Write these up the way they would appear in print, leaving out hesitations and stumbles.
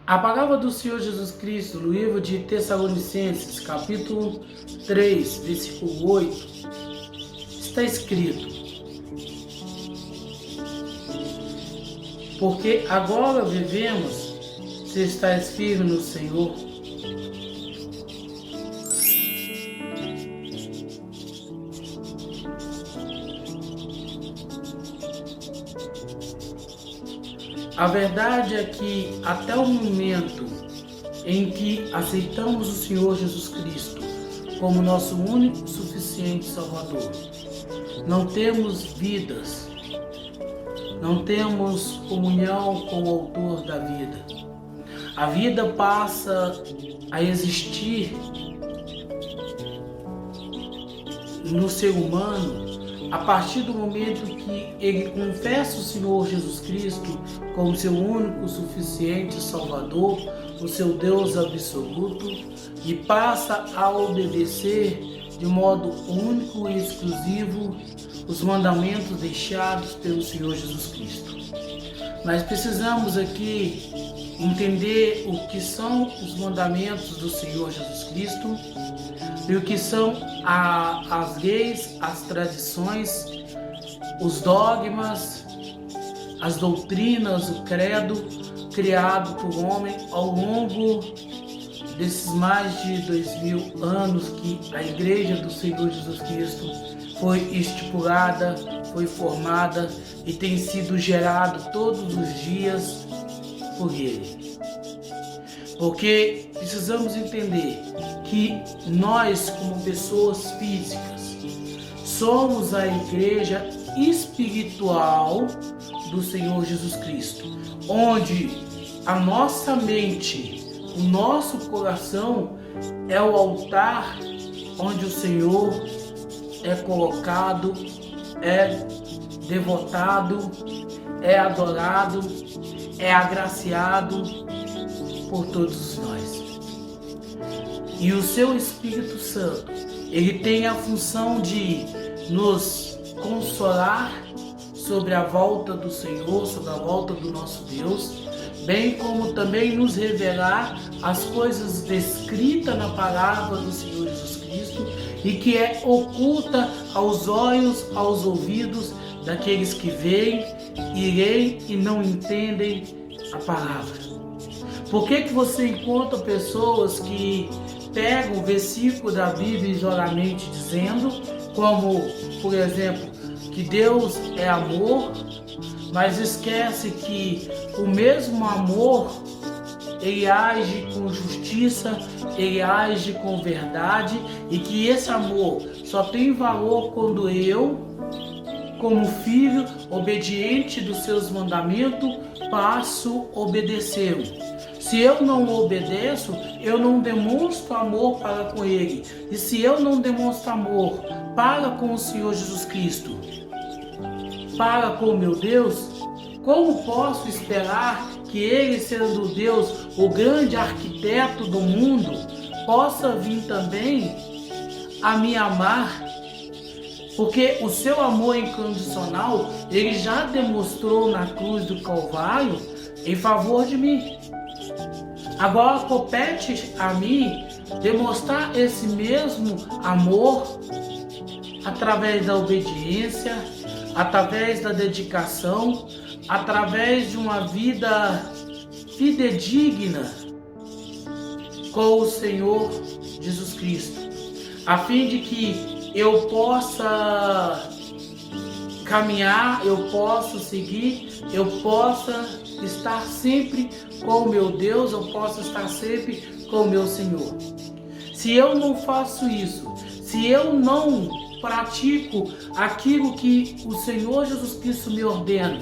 A palavra do Senhor Jesus Cristo, no livro de Tessalonicenses, capítulo 3, versículo 8, está escrito: porque agora vivemos, se estáis firme no Senhor. A verdade é que até o momento em que aceitamos o Senhor Jesus Cristo como nosso único e suficiente Salvador, não temos vidas, não temos comunhão com o Autor da vida. A vida passa a existir no ser humano a partir do momento que ele confessa o Senhor Jesus Cristo como seu único, suficiente Salvador, o seu Deus absoluto, e passa a obedecer de modo único e exclusivo os mandamentos deixados pelo Senhor Jesus Cristo. Nós precisamos aqui entender o que são os mandamentos do Senhor Jesus Cristo e o que são as leis, as tradições, os dogmas, as doutrinas, o credo criado por homem ao longo desses mais de 2000 anos que a Igreja do Senhor Jesus Cristo foi estipulada, foi formada e tem sido gerado todos os dias por Ele. Porque precisamos entender que nós, como pessoas físicas, somos a igreja espiritual do Senhor Jesus Cristo, onde a nossa mente, o nosso coração é o altar onde o Senhor é colocado, é devotado, é adorado, é agraciado por todos nós. E o seu Espírito Santo, ele tem a função de nos consolar sobre a volta do Senhor, sobre a volta do nosso Deus, bem como também nos revelar as coisas descritas na palavra do Senhor Jesus Cristo e que é oculta aos olhos, aos ouvidos daqueles que veem e leem e não entendem a palavra. Por que você encontra pessoas que pegam o versículo da Bíblia isoladamente dizendo, como, por exemplo, que Deus é amor, mas esquece que o mesmo amor, ele age com justiça, ele age com verdade, e que esse amor só tem valor quando eu, como filho obediente dos seus mandamentos, passo a obedecê-lo. Se eu não obedeço, eu não demonstro amor para com Ele. E se eu não demonstro amor para com o Senhor Jesus Cristo, para com o meu Deus, como posso esperar que Ele, sendo Deus, o grande arquiteto do mundo, possa vir também a me amar? Porque o seu amor incondicional, Ele já demonstrou na cruz do Calvário em favor de mim. Agora compete a mim demonstrar esse mesmo amor através da obediência, através da dedicação, através de uma vida fidedigna com o Senhor Jesus Cristo, a fim de que eu possa caminhar, eu possa seguir, eu possa estar sempre com o meu Deus, eu posso estar sempre com o meu Senhor. Se eu não faço isso, se eu não pratico aquilo que o Senhor Jesus Cristo me ordena,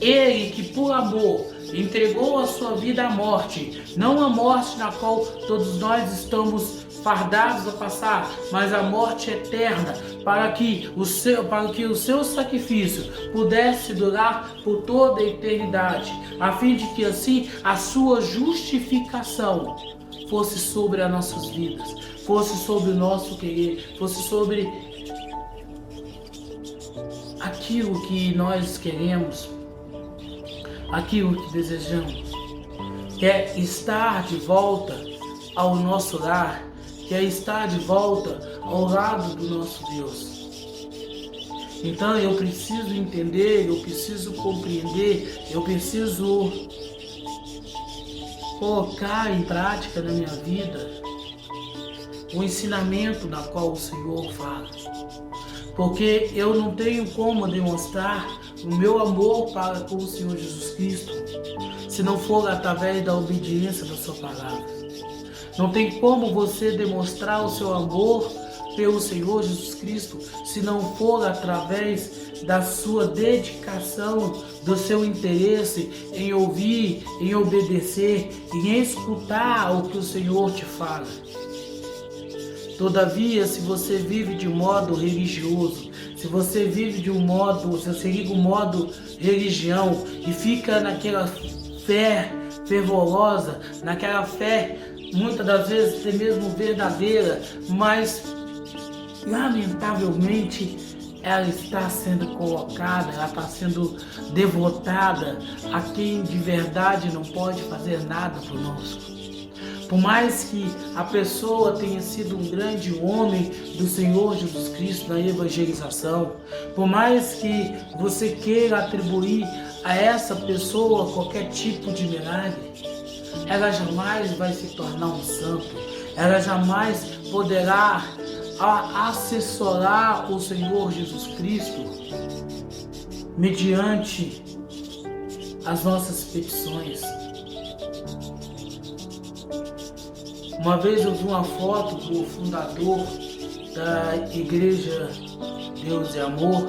Ele que por amor entregou a sua vida à morte, não a morte na qual todos nós estamos fardados a passar, mas a morte eterna, para que o seu sacrifício pudesse durar por toda a eternidade, a fim de que assim a sua justificação fosse sobre as nossas vidas, fosse sobre o nosso querer, fosse sobre aquilo que nós queremos, aquilo que desejamos. quer estar de volta ao nosso lar, quer estar de volta ao lado do nosso Deus. Então eu preciso entender, eu preciso compreender, eu preciso colocar em prática na minha vida o ensinamento na qual o Senhor fala. Porque eu não tenho como demonstrar o meu amor para com o Senhor Jesus Cristo se não for através da obediência da sua palavra. Não tem como você demonstrar o seu amor pelo Senhor Jesus Cristo se não for através da sua dedicação, do seu interesse em ouvir, em obedecer, em escutar o que o Senhor te fala. Todavia, se você vive de modo religioso, se você vive de um modo, se você liga o modo religião e fica naquela fé fervorosa, naquela fé muitas das vezes até mesmo verdadeira, mas lamentavelmente ela está sendo colocada, ela está sendo devotada a quem de verdade não pode fazer nada por nós. Por mais que a pessoa tenha sido um grande homem do Senhor Jesus Cristo na evangelização, por mais que você queira atribuir a essa pessoa qualquer tipo de milagre, ela jamais vai se tornar um santo, ela jamais poderá assessorar o Senhor Jesus Cristo mediante as nossas petições. Uma vez eu vi uma foto do fundador da Igreja Deus e Amor,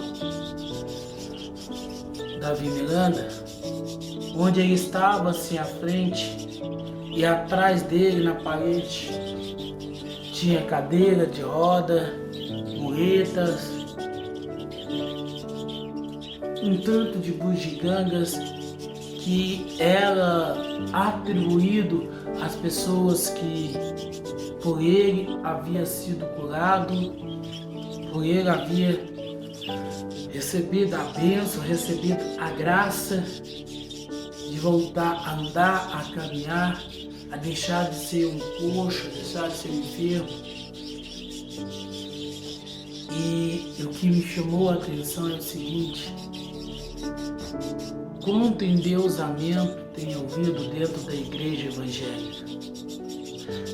Davi Miranda, onde ele estava assim à frente e atrás dele na parede tinha cadeira de roda, muletas, um tanto de bugigangas que era atribuído às pessoas que por ele havia sido curado, por ele havia recebido a bênção, recebido a graça de voltar a andar, a caminhar, a deixar de ser um coxo, a deixar de ser um enfermo. E o que me chamou a atenção é o seguinte: quanto endeusamento tem ouvido dentro da igreja evangélica?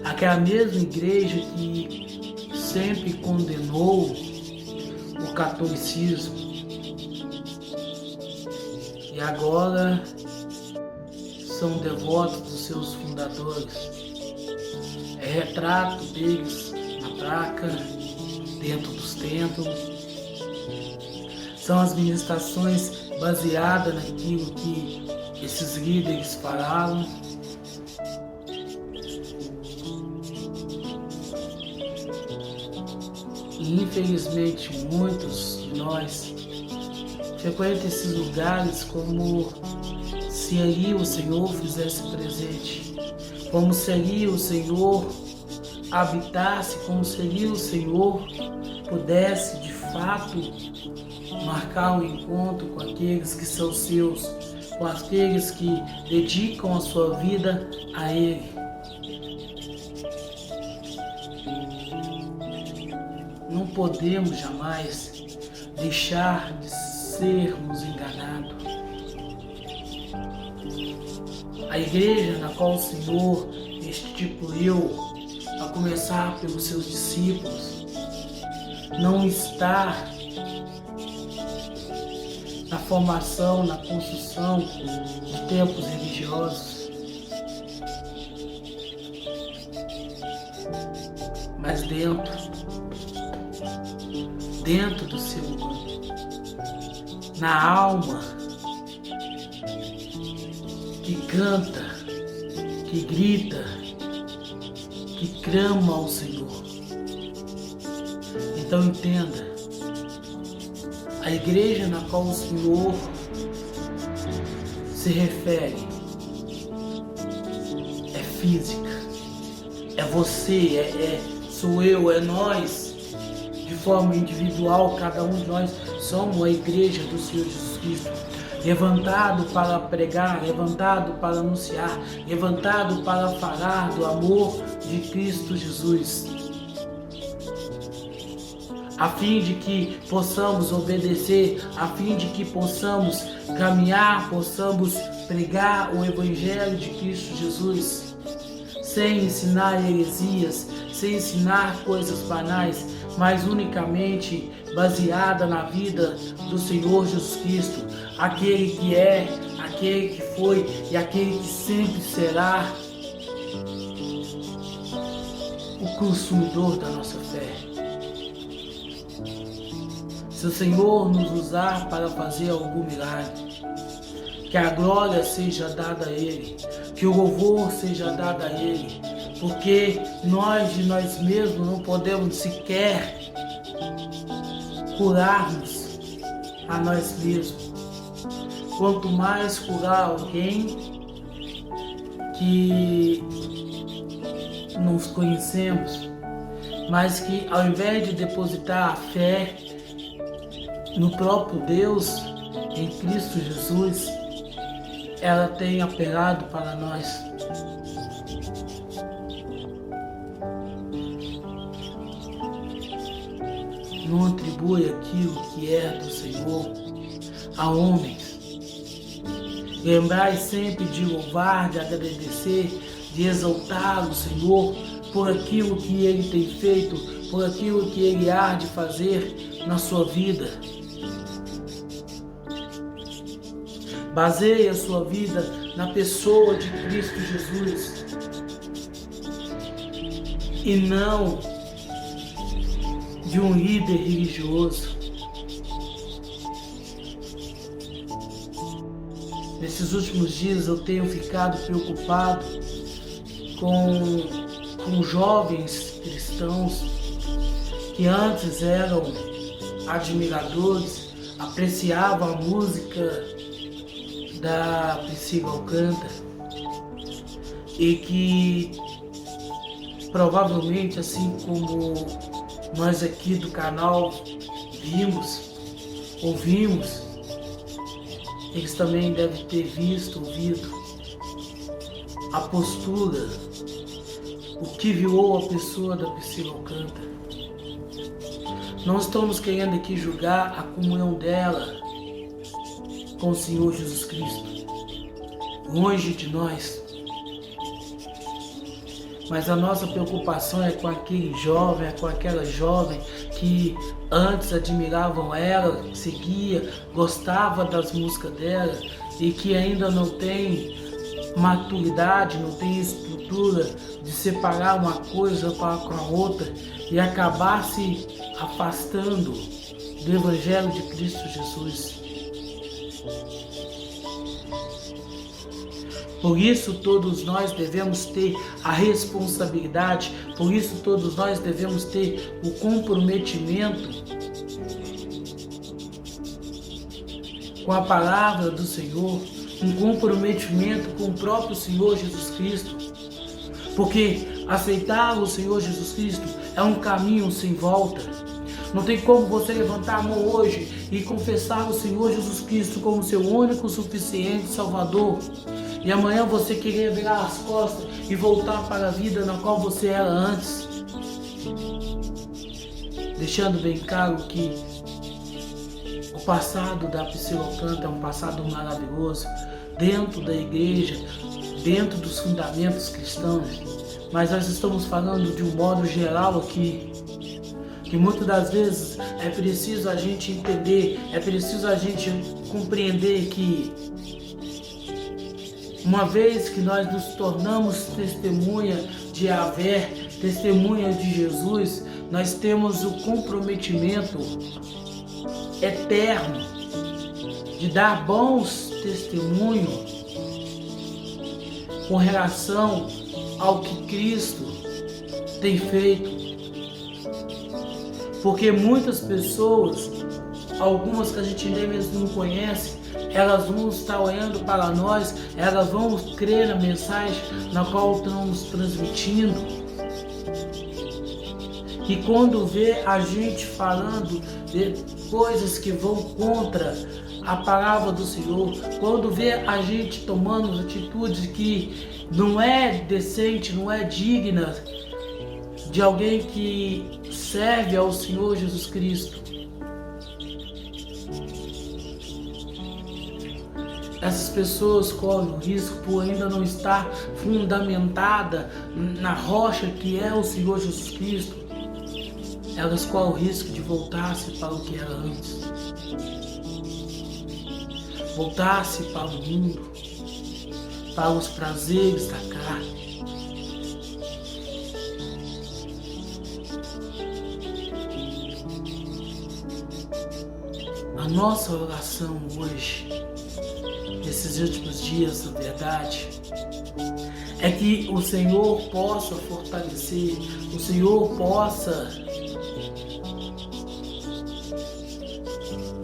Aquela mesma igreja que sempre condenou o catolicismo e agora são devotos dos seus fundadores. É retrato deles na placa, dentro dos templos. São as ministrações baseadas naquilo que esses líderes falaram. E infelizmente muitos de nós frequentam esses lugares como se ali o Senhor fizesse presente, como se ali o Senhor habitasse, como se ali o Senhor pudesse de fato marcar um encontro com aqueles que são seus, com aqueles que dedicam a sua vida a Ele. Não podemos jamais deixar de sermos enganados. A igreja na qual o Senhor instituiu, a começar pelos seus discípulos, não está na formação, na construção de templos religiosos, mas dentro do ser humano, na alma que canta, que grita, que clama ao Senhor. Então entenda, a igreja na qual o Senhor se refere é física, é você, sou eu, é nós, de forma individual, cada um de nós somos a igreja do Senhor Jesus Cristo. levantado para pregar, levantado para anunciar, levantado para falar do amor de Cristo Jesus, a fim de que possamos obedecer, a fim de que possamos caminhar, possamos pregar o Evangelho de Cristo Jesus, sem ensinar heresias, sem ensinar coisas banais, mas unicamente baseada na vida do Senhor Jesus Cristo, aquele que é, aquele que foi e aquele que sempre será o consumidor da nossa fé. Se o Senhor nos usar para fazer algum milagre, que a glória seja dada a Ele, que o louvor seja dado a Ele, porque nós de nós mesmos não podemos sequer curarmos a nós mesmos. Quanto mais curar alguém que nos conhecemos, mas que ao invés de depositar a fé no próprio Deus, em Cristo Jesus, ela tem apelado para nós. Não atribui aquilo que é do Senhor a homens. Lembrai sempre de louvar, de agradecer, de exaltar o Senhor por aquilo que Ele tem feito, por aquilo que Ele há de fazer na sua vida. Baseie a sua vida na pessoa de Cristo Jesus e não de um líder religioso. Nesses últimos dias eu tenho ficado preocupado com jovens cristãos que antes eram admiradores, apreciavam a música da Priscila Alcântara e que provavelmente, assim como nós aqui do canal ouvimos, eles também devem ter visto, ouvido a postura, o que virou a pessoa da Priscila Alcântara. Não estamos querendo aqui julgar a comunhão dela com o Senhor Jesus Cristo, longe de nós. Mas a nossa preocupação é com aquele jovem, é com aquela jovem que antes admiravam ela, seguia, gostava das músicas dela e que ainda não tem maturidade, não tem estrutura de separar uma coisa com a outra e acabar se afastando do Evangelho de Cristo Jesus. Por isso todos nós devemos ter a responsabilidade, por isso todos nós devemos ter o comprometimento com a palavra do Senhor, um comprometimento com o próprio Senhor Jesus Cristo, porque aceitar o Senhor Jesus Cristo é um caminho sem volta. Não tem como você levantar a mão hoje e confessar o Senhor Jesus Cristo como seu único, suficiente Salvador, e amanhã você querer virar as costas e voltar para a vida na qual você era antes, deixando bem claro que o passado da Priscila Alcântara é um passado maravilhoso dentro da igreja, dentro dos fundamentos cristãos, mas nós estamos falando de um modo geral aqui, que muitas das vezes é preciso a gente entender, é preciso a gente compreender que uma vez que nós nos tornamos testemunha de Yahvé, testemunha de Jesus, nós temos o comprometimento eterno de dar bons testemunhos com relação ao que Cristo tem feito. Porque muitas pessoas, algumas que a gente nem mesmo não conhece, elas vão estar olhando para nós, elas vão crer na mensagem na qual estamos transmitindo. E quando vê a gente falando de coisas que vão contra a palavra do Senhor, quando vê a gente tomando atitudes que não é decente, não é digna de alguém que serve ao Senhor Jesus Cristo. Essas pessoas correm o risco por ainda não estar fundamentada na rocha que é o Senhor Jesus Cristo. Elas correm o risco de voltar-se para o que era antes. Voltar-se para o mundo, para os prazeres da carne. A nossa oração hoje, nesses últimos dias, na verdade, é que o Senhor possa fortalecer, o Senhor possa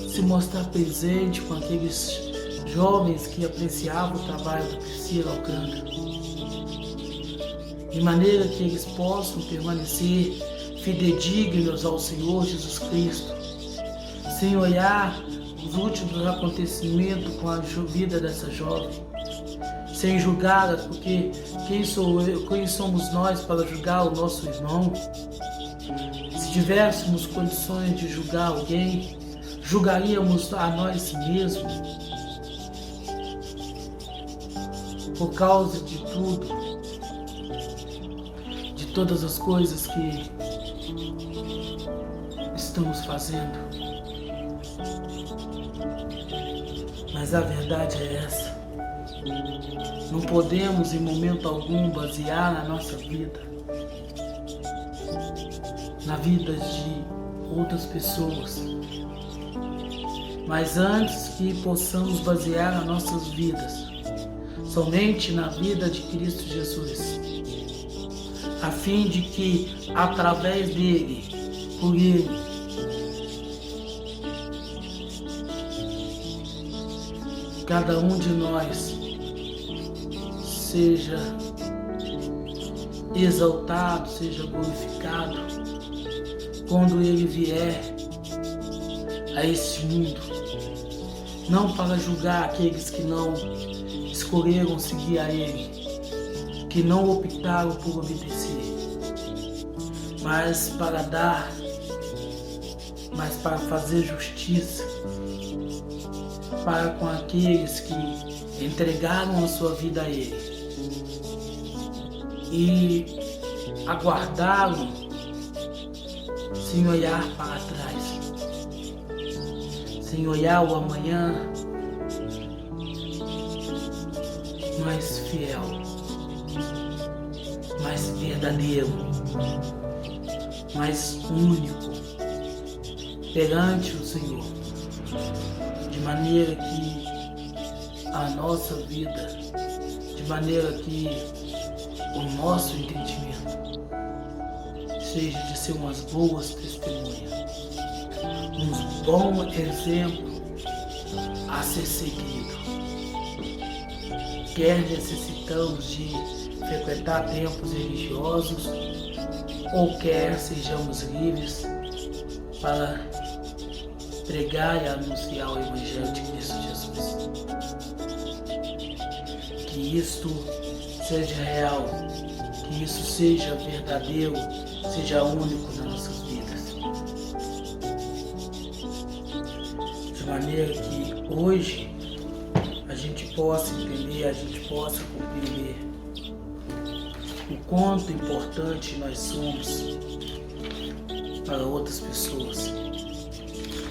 se mostrar presente com aqueles jovens que apreciavam o trabalho da Priscila Alcântara, de maneira que eles possam permanecer fidedignos ao Senhor Jesus Cristo, sem olhar os últimos acontecimentos com a vida dessa jovem, sem julgá-la, porque quem somos nós para julgar o nosso irmão? Se tivéssemos condições de julgar alguém, julgaríamos a nós mesmos. Por causa de tudo, de todas as coisas que estamos fazendo. Mas a verdade é essa. Não podemos em momento algum basear na nossa vida, na vida de outras pessoas. Mas antes que possamos basear as nossas vidas somente na vida de Cristo Jesus, a fim de que através dele, por ele, cada um de nós seja exaltado, seja glorificado quando ele vier a este mundo, não para julgar aqueles que não escolheram seguir a ele, que não optaram por obedecer, mas para fazer justiça para com aqueles que entregaram a sua vida a ele e aguardaram sem olhar para trás, sem olhar o amanhã, mais fiel, mais verdadeiro, mais único perante o Senhor, de maneira que a nossa vida, de maneira que o nosso entendimento seja de ser umas boas testemunhas, um bom exemplo a ser seguido. Quer necessitamos de frequentar templos religiosos, ou quer sejamos livres para pregar e anunciar o Evangelho de Cristo Jesus. Que isto seja real, que isso seja verdadeiro, seja único nas nossas vidas. De maneira que hoje a gente possa entender, a gente possa compreender o quanto importante nós somos para outras pessoas.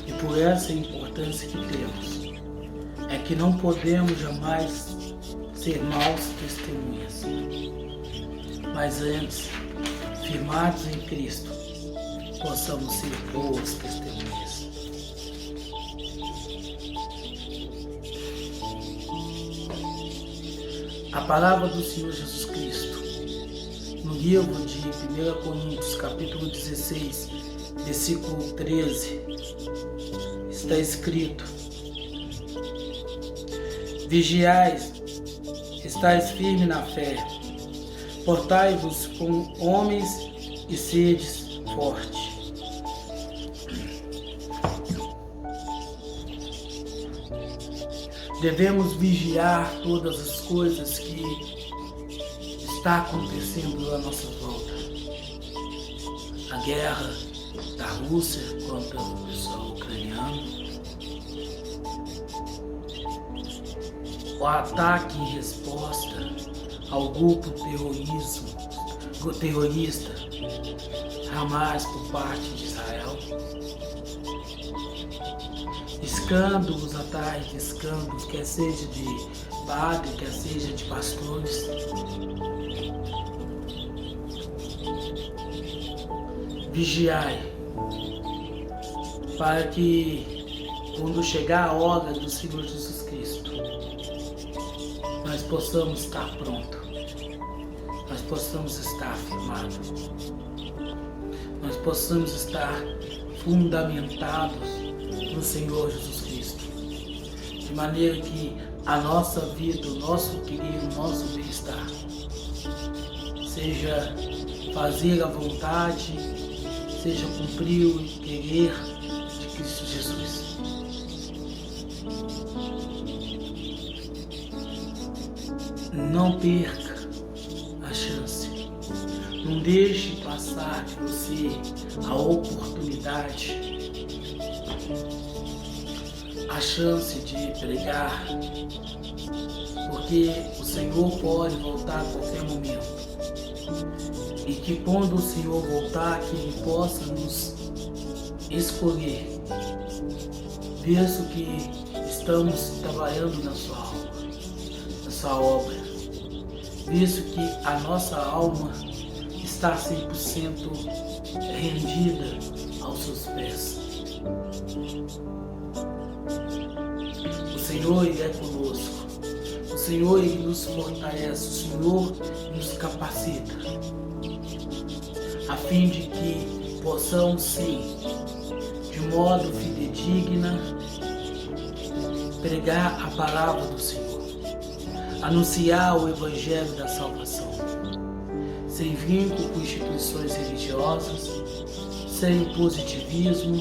E por essa importância que temos, é que não podemos jamais ser maus testemunhas, mas antes, firmados em Cristo, possamos ser boas testemunhas. A palavra do Senhor Jesus Cristo, no livro de 1 Coríntios, capítulo 16, versículo 13, está escrito: vigiais, estais firmes na fé, portai-vos como homens e sedes fortes. devemos vigiar todas as coisas que está acontecendo à nossa volta. A guerra da Rússia contra o pessoal ucraniano, o ataque em resposta ao grupo terrorista Hamas por parte de Israel, escândalos atrás de escândalos, quer seja de padre, quer seja de pastores. Vigiai, para que quando chegar a hora do Senhor Jesus Cristo, nós possamos estar prontos, nós possamos estar afirmados, nós possamos estar fundamentados no Senhor Jesus Cristo, de maneira que a nossa vida, o nosso querido, o nosso bem-estar seja fazer a vontade, seja cumprir o querer de Cristo Jesus. Não perca a chance. Não deixe passar de você a oportunidade, a chance de pregar, porque o Senhor pode voltar a qualquer momento. E que quando o Senhor voltar, que Ele possa nos escolher, visto que estamos trabalhando na sua obra, visto que a nossa alma está 100% rendida aos seus pés. O Senhor, Ele é conosco. O Senhor, Ele nos fortalece. O Senhor nos capacita, a fim de que possamos, sim, de modo fidedigno, pregar a palavra do Senhor, anunciar o Evangelho da salvação, sem vínculo com instituições religiosas, sem o positivismo,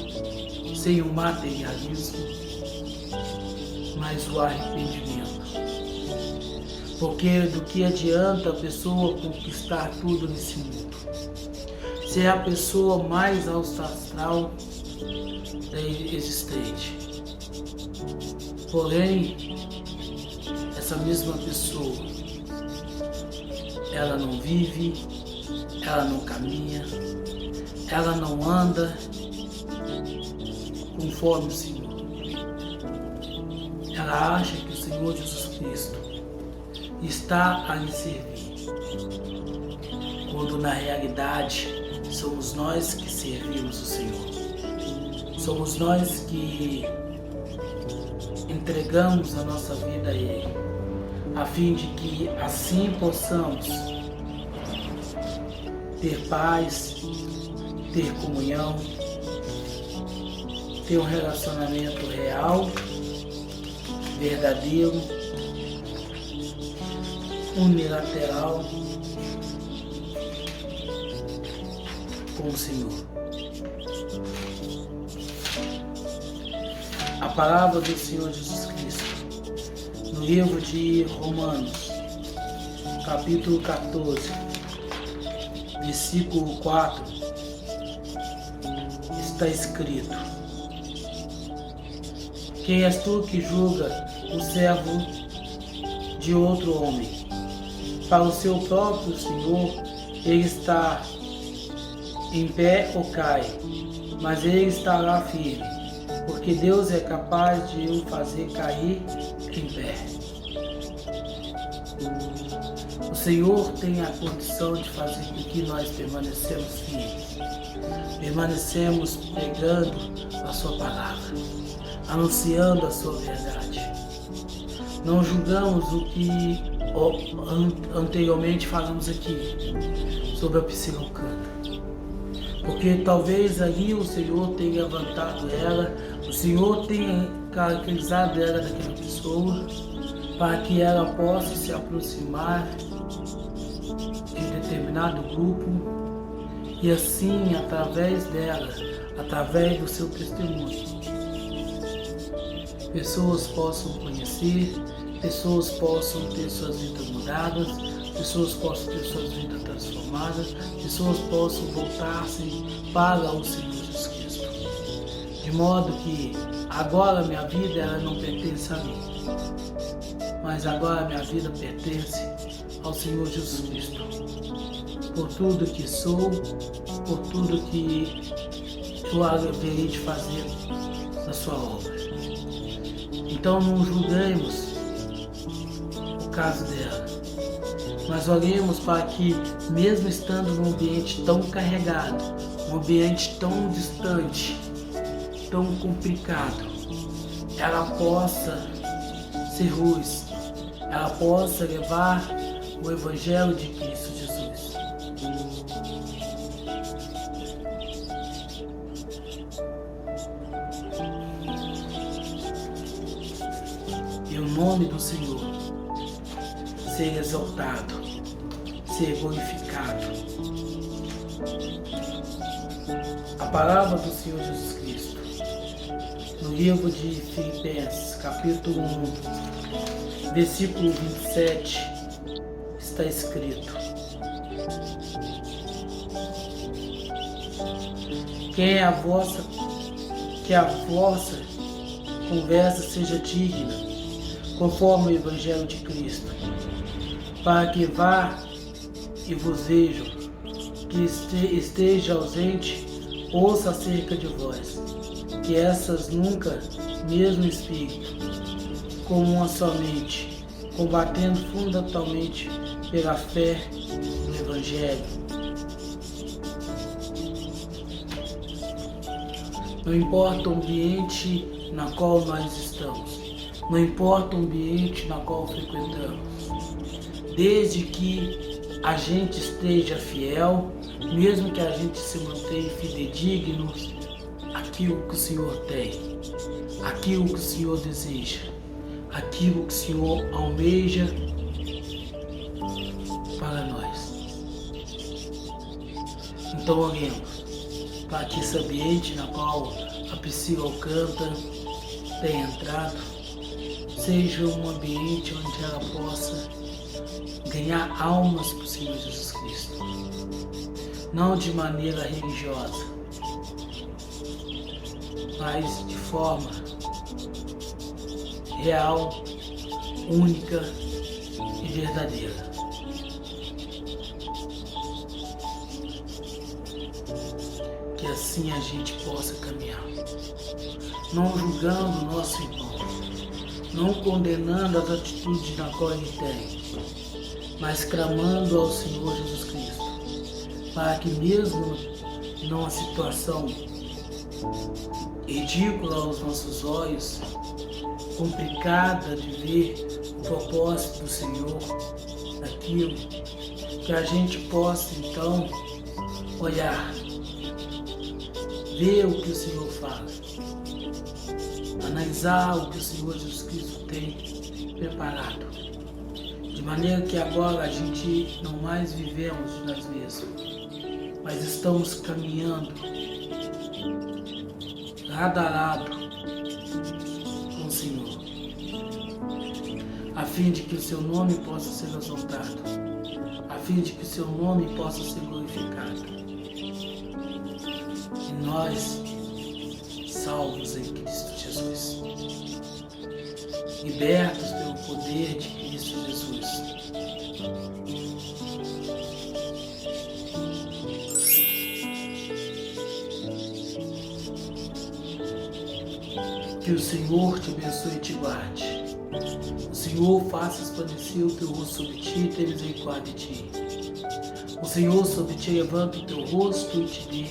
sem o materialismo, mas o arrependimento. Porque do que adianta a pessoa conquistar tudo nesse mundo, se é a pessoa mais alta astral existente. Porém, essa mesma pessoa, ela não vive, ela não caminha, ela não anda conforme o Senhor. Ela acha que o Senhor Jesus Cristo está a lhe servir, quando na realidade somos nós que servimos o Senhor. Somos nós que entregamos a nossa vida a Ele, a fim de que assim possamos ter paz, ter comunhão, ter um relacionamento real, verdadeiro, unilateral com o Senhor. A palavra do Senhor Jesus Cristo, no livro de Romanos, capítulo 14, versículo 4, está escrito: quem és tu que julga o servo de outro homem? Para o seu próprio Senhor, ele está em pé ou cai, mas ele estará firme, porque Deus é capaz de o fazer cair em pé. O Senhor tem a condição de fazer com que nós permanecemos firmes, permanecemos pregando a sua palavra, anunciando a sua verdade. Não julgamos o que anteriormente falamos aqui sobre a Psilocanto, porque talvez ali o Senhor tenha levantado ela, o Senhor tenha caracterizado ela daquela pessoa, para que ela possa se aproximar de determinado grupo e assim, através dela, através do seu testemunho, pessoas possam conhecer, pessoas possam ter suas vidas mudadas, pessoas possam ter suas vidas transformadas, pessoas possam voltar-se para o Senhor Jesus Cristo. De modo que agora minha vida ela não pertence a mim, mas agora minha vida pertence ao Senhor Jesus Cristo. Por tudo que sou, por tudo que eu haverei de fazer na sua obra. Então não julguemos o caso dela, mas oremos para que, mesmo estando num ambiente tão carregado, um ambiente tão distante, tão complicado, ela possa ser luz, ela possa levar o Evangelho de Cristo Jesus. E o nome do Senhor ser exaltado, ser glorificado. A palavra do Senhor Jesus Cristo, no livro de Filipenses, capítulo 1, versículo 27, está escrito: que a vossa conversa seja digna, conforme o Evangelho de Cristo, para que vá e vos vejam, que esteja ausente, ouça acerca de vós, que essas nunca, mesmo espírito, como uma só mente, combatendo fundamentalmente pela fé no Evangelho. Não importa o ambiente na qual nós estamos, não importa o ambiente na qual frequentamos, desde que a gente esteja fiel, mesmo que a gente se mantenha fidedigno àquilo que o Senhor tem, aquilo que o Senhor deseja, aquilo que o Senhor almeja para nós. Então oremos para que esse ambiente na qual a Priscila Alcântara tem entrado seja um ambiente onde ela possa ganhar almas para o Senhor Jesus Cristo, não de maneira religiosa, mas de forma real, única e verdadeira. Que assim a gente possa caminhar, não julgando o nosso irmão, não condenando as atitudes na qual ele tem, mas clamando ao Senhor Jesus Cristo, para que mesmo numa situação ridícula aos nossos olhos, complicada de ver o propósito do Senhor naquilo, que a gente possa então olhar, ver o que o Senhor faz, analisar o que o Senhor Jesus Cristo tem preparado, de maneira que agora a gente não mais vivemos de nós mesmos, mas estamos caminhando lado a lado com o Senhor, a fim de que o seu nome possa ser exaltado, a fim de que o seu nome possa ser glorificado. E nós, salvos em Cristo Jesus, libertos pelo poder de Cristo Jesus, que o Senhor te abençoe e te guarde. O Senhor faça resplandecer o teu rosto sobre ti e tenha misericórdia de ti. O Senhor sobre ti levanta o teu rosto e te dê